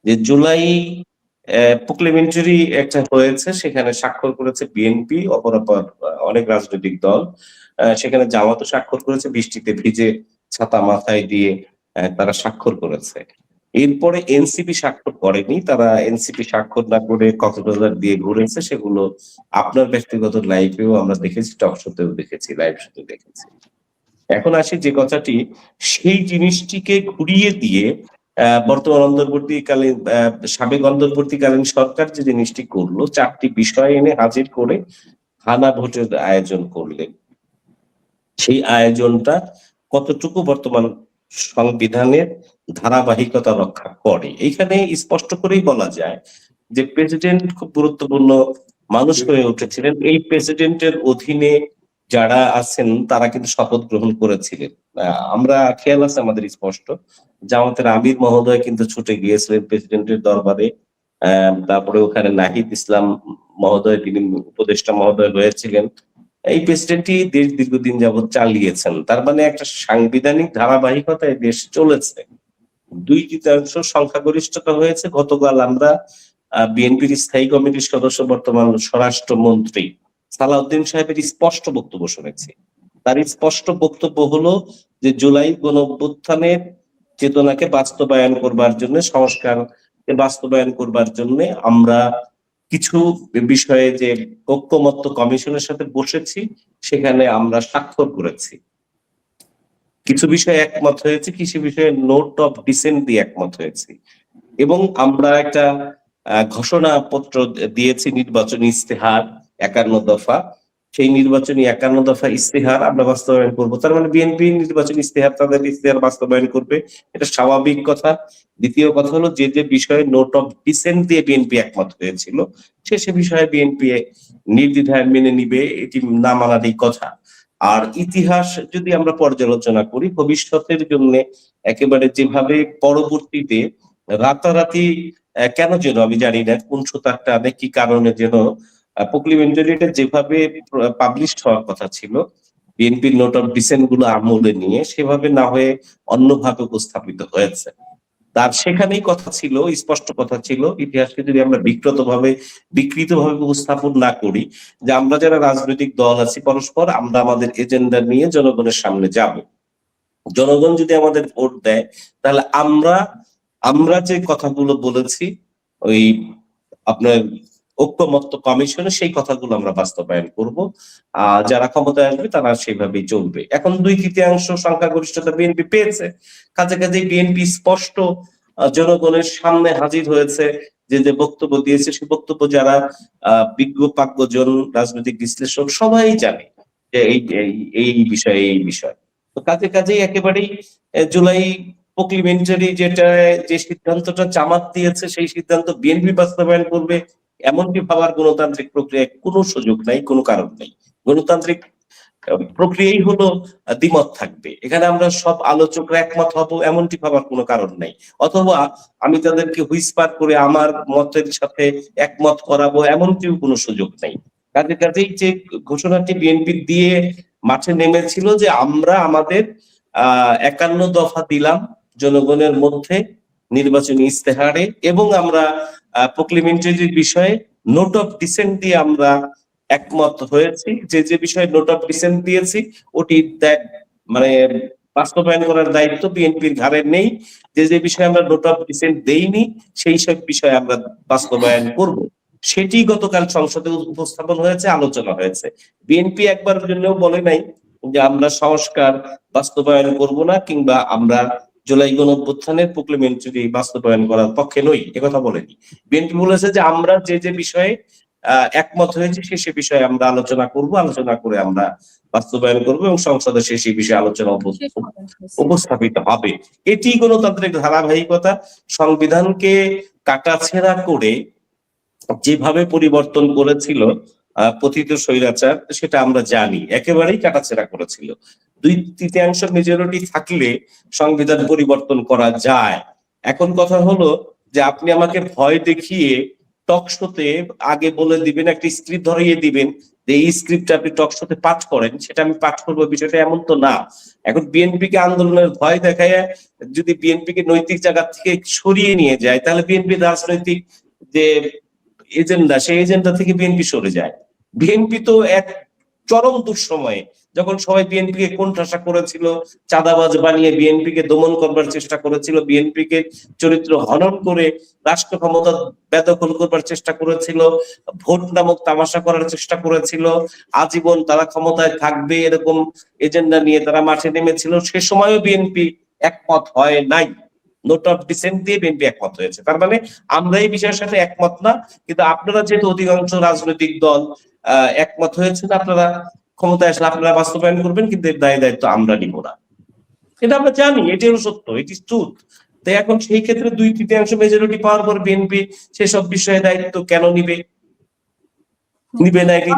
যে জুলাই পার্লামেন্টারি একটা হয়েছে, সেখানে স্বাক্ষর করেছে বিএনপি, অপরাপর অনেক রাজনৈতিক দল। সেখানে জামাতও স্বাক্ষর করেছে, বৃষ্টিতে ভিজে ছাতা মাথায় দিয়ে তারা স্বাক্ষর করেছে। এরপরে এনসিপি স্বাক্ষর করেনি, তারা এনসিপি স্বাক্ষর না করে কক্সবাজার দিয়ে ঘুরেছে। সেগুলো আপনার ব্যক্তিগত লাইফেও আমরা দেখেছি, টক শোতেও দেখেছি, লাইভ শোতে দেখেছি। এখন আসি যে কথাটি, সেই জিনিসটিকে ঘুরিয়ে দিয়ে বর্তমান অন্তর্বর্তীকালীন সাবেক অন্তর্বর্তীকালীন সরকার যে জিনিসটি করলো, 4টি বিষয় এনে হাজির করে হানা ভোটের আয়োজন করলেন। সেই আয়োজনটা কতটুকু বর্তমান সংবিধানের ধারাবাহিকতা রক্ষা করে, এইখানে স্পষ্ট করেই বলা যায় যে প্রেসিডেন্ট খুব গুরুত্বপূর্ণ মানুষ হয়ে উঠেছিলেন। এই প্রেসিডেন্টের অধীনে যারা আছেন তারা কিন্তু শপথ গ্রহণ করেছিলেন। আমরা খেয়াল আছে আমাদের স্পষ্ট, জামাতের আমির মহোদয় কিন্তু ছুটে গিয়েছিলেন প্রেসিডেন্টের দরবারে। তারপরে ওখানে নাহিদ ইসলাম মহোদয়, তিনি উপদেষ্টা মহোদয় হয়েছিলেন। এই প্রেসিডেন্টই দেশ দীর্ঘদিন যাবৎ চালিয়েছেন। তার মানে একটা সাংবিধানিক ধারাবাহিকতায় দেশ চলেছে। 2/3 সংখ্যাগরিষ্ঠতা হয়েছে। গতকাল আমরা বিএনপির স্থায়ী কমিটির সদস্য, বর্তমান স্বরাষ্ট্রমন্ত্রী সালাউদ্দিন সাহেবের স্পষ্ট বক্তব্য শুনেছি। তার স্পষ্ট বক্তব্য হলো যে জুলাই গণঅভ্যুত্থানের চেতনাকে বাস্তবায়ন করবার জন্য, সংস্কার বাস্তবায়ন করবার জন্য আমরা কিছু বিষয়ে যে ঐক্যমত্য কমিশনের সাথে বসেছি, সেখানে আমরা স্বাক্ষর করেছি। কিছু বিষয়ে একমত হয়েছে, কিছু বিষয়ে নোট অফ ডিসেন্ট দিয়ে একমত হয়েছি, এবং আমরা একটা ঘোষণাপত্র দিয়েছি, নির্বাচনী ইস্তেহার 51 দফা। সেই নির্বাচনী 51 দফা ইস্তেহার আমরা বাস্তবায়ন করবো। তার মানে বিএনপি নির্বাচনী ইস্তেহার, তাদের ইস্তেহার বাস্তবায়ন করবে, এটা স্বাভাবিক কথা। দ্বিতীয় কথা হলো, যে যে বিষয়ে নোট অফ ডিসেন্ট দিয়ে বিএনপি একমত হয়েছিল, সে বিষয়ে বিএনপি নির্দ্বিধায় মেনে নিবে, এটি না মানারই কথা। আর ইতিহাস যদি আমরা পর্যালোচনা করি, ভবিষ্যতের জন্য একেবারে যেভাবে পরবর্তীতে রাতারাতি কেন যেন আমি জানি না কোন সুতার টানে কি কারণে যেন পার্লামেন্টারিটা যেভাবে পাবলিশ হওয়ার কথা ছিল, বিএনপির নোট অফ ডিসেন্ট গুলো আমলে নিয়ে, সেভাবে না হয়ে অন্যভাবে উপস্থাপিত হয়েছে। তার সেখানেই কথা ছিল, স্পষ্ট কথা ছিল, ইতিহাসকে যদি আমরা বিকৃতভাবে উপস্থাপন না করি, যে আমরা যারা রাজনৈতিক দল আছি পরস্পর, আমরা আমাদের এজেন্ডা নিয়ে জনগণের সামনে যাব। জনগণ যদি আমাদের ভোট দেয়, তাহলে আমরা যে কথাগুলো বলেছি ওই আপনার ঐক্যমত্য কমিশনে, সেই কথাগুলো আমরা বাস্তবায়ন করব। যারা ক্ষমতায় আসবে তারা সেইভাবেই চলবে। এখন 2/3 সংখ্যাগরিষ্ঠতা বিএনপি পেয়েছে, কাছাকাছি বিএনপি স্পষ্ট জনগণের সামনে হাজির হয়েছে। যে যে বক্তব্য দিয়েছে, সে বক্তব্য যারা বিজ্ঞ প্রাজ্ঞজন, রাজনৈতিক বিশ্লেষক সবাই জানে যে এই বিষয়ে এই বিষয়। তো কাজেই একেবারেই জুলাই পার্লামেন্টারি যে সিদ্ধান্তটা জামাত দিয়েছে, সেই সিদ্ধান্ত বিএনপি বাস্তবায়ন করবে, এমনটি ভাবার গণতান্ত্রিক প্রক্রিয়ায় কোনো সুযোগ নাই, কোনো কারণ নেই। গণতান্ত্রিক প্রক্রিয়াই হলো দ্বিমত থাকবে, এখানে আমরা সব আলোচকরা একমত হব এমনটি ভাবার কোনো কারণ নেই। অথবা আমি তাদেরকে হুইসপার করে আমার মতের সাথে একমত করাবো, এমনটিও কোনো সুযোগ নেই। কাজেই যে ঘোষণাটি বিএনপি দিয়ে মাঠে নেমেছিল, যে আমরা আমাদের 51 দফা দিলাম জনগণের মধ্যে নির্বাচনী ইস্তেহারে, এবং আমরা পার্লামেন্টারি বিষয়ে নোট অফ ডিসেন্ট দিয়ে আমরা একমত হয়েছি। যে যে বিষয়ে নোট অফ ডিসেন্ট দিয়েছি, ওটি মানে বাস্তবায়ন করার দায়িত্ব বিএনপির ঘাড়ে নেই। যে যে বিষয়ে আমরা নোট অফ ডিসেন্ট দেইনি, সেই সব বিষয়ে আমরা বাস্তবায়ন করব। সেটি গতকাল সংসদে উপস্থাপন হয়েছে, আলোচনা হয়েছে। বিএনপি একবারের জন্যও বলে নাই যে আমরা সংস্কার বাস্তবায়ন করব না, কিংবা আমরা জুলাই গণঅভ্যুত্থানের পার্লামেন্টারি বাস্তবায়ন করার পক্ষে নই, একথা বলেনি। বিএনপি বলেছে যে আমরা যে যে বিষয়ে একমত হয়েছে, সে বিষয়ে আমরা আলোচনা করব, আলোচনা করে আমরা বাস্তবায়ন করব, এবং সংসদে সেই বিষয়ে আলোচনা উপস্থাপিত হবে। এটি গণতান্ত্রিক ধারাবাহিকতা। সংবিধানকে কাটাছেঁড়া করে যেভাবে পরিবর্তন করেছিল পতিত স্বৈরাচার, সেটা আমরা জানি, একেবারেই কাটাছেঁড়া করেছিল। 2/3 মেজরিটি থাকলে সংবিধান পরিবর্তন করা যায়। এখন কথা হলো যে আপনি আমাকে ভয় দেখিয়ে টক শোতে আগে বলে দিবেন, একটা স্ক্রিপ্ট ধরিয়ে দিবেন যে এই স্ক্রিপ্ট আপনি টক শোতে পাঠ করেন সেটা আমি পাঠ করবো, বিষয়টা এমন তো না। এখন বিএনপি কে আন্দোলনের ভয় দেখায় যদি বিএনপি কে নৈতিক জায়গা থেকে সরিয়ে নিয়ে যায়, তাহলে বিএনপির রাজনৈতিক যে এজেন্ডা, সেই এজেন্ডা থেকে বিএনপি সরে যায়। বিএনপি তো এক চরম দুঃসময়ে, যখন সবাই বিএনপি কে কোণঠাসা করেছিল, চাঁদাবাজ বানিয়ে বিএনপি কে দমন করবার চেষ্টা করেছিল, বিএনপি কে চরিত্র হনন করে রাষ্ট্র ক্ষমতা বেদখল করবার চেষ্টা করেছিল, ভোট নামক তামাশা করার চেষ্টা করেছিল, আজীবন তারা ক্ষমতায় থাকবে এরকম এজেন্ডা নিয়ে তারা মাঠে নেমেছিল, সে সময়ও বিএনপি একমত হয় নাই। নোট অফ ডিসেন্ট দিয়ে বিএনপি একমত হয়েছে। তার মানে আমরা এই বিষয়ের সাথে একমত না, কিন্তু আপনারা যেহেতু অধিকাংশ রাজনৈতিক দল একমত হয়েছেন, আপনারা ক্ষমতায় আসলে আপনারা বাস্তবায়ন করবেন, কিন্তু এর দায় দায়িত্ব আমরা নিব না। এটা আমরা জানি, এটি হলো সত্য, এটি ট্রুথ। তো এখন সেই ক্ষেত্রে 2/3 মেজরিটি পাওয়ার পর বিএনপি সেসব বিষয়ে দায়িত্ব কেন নিবে না? এটি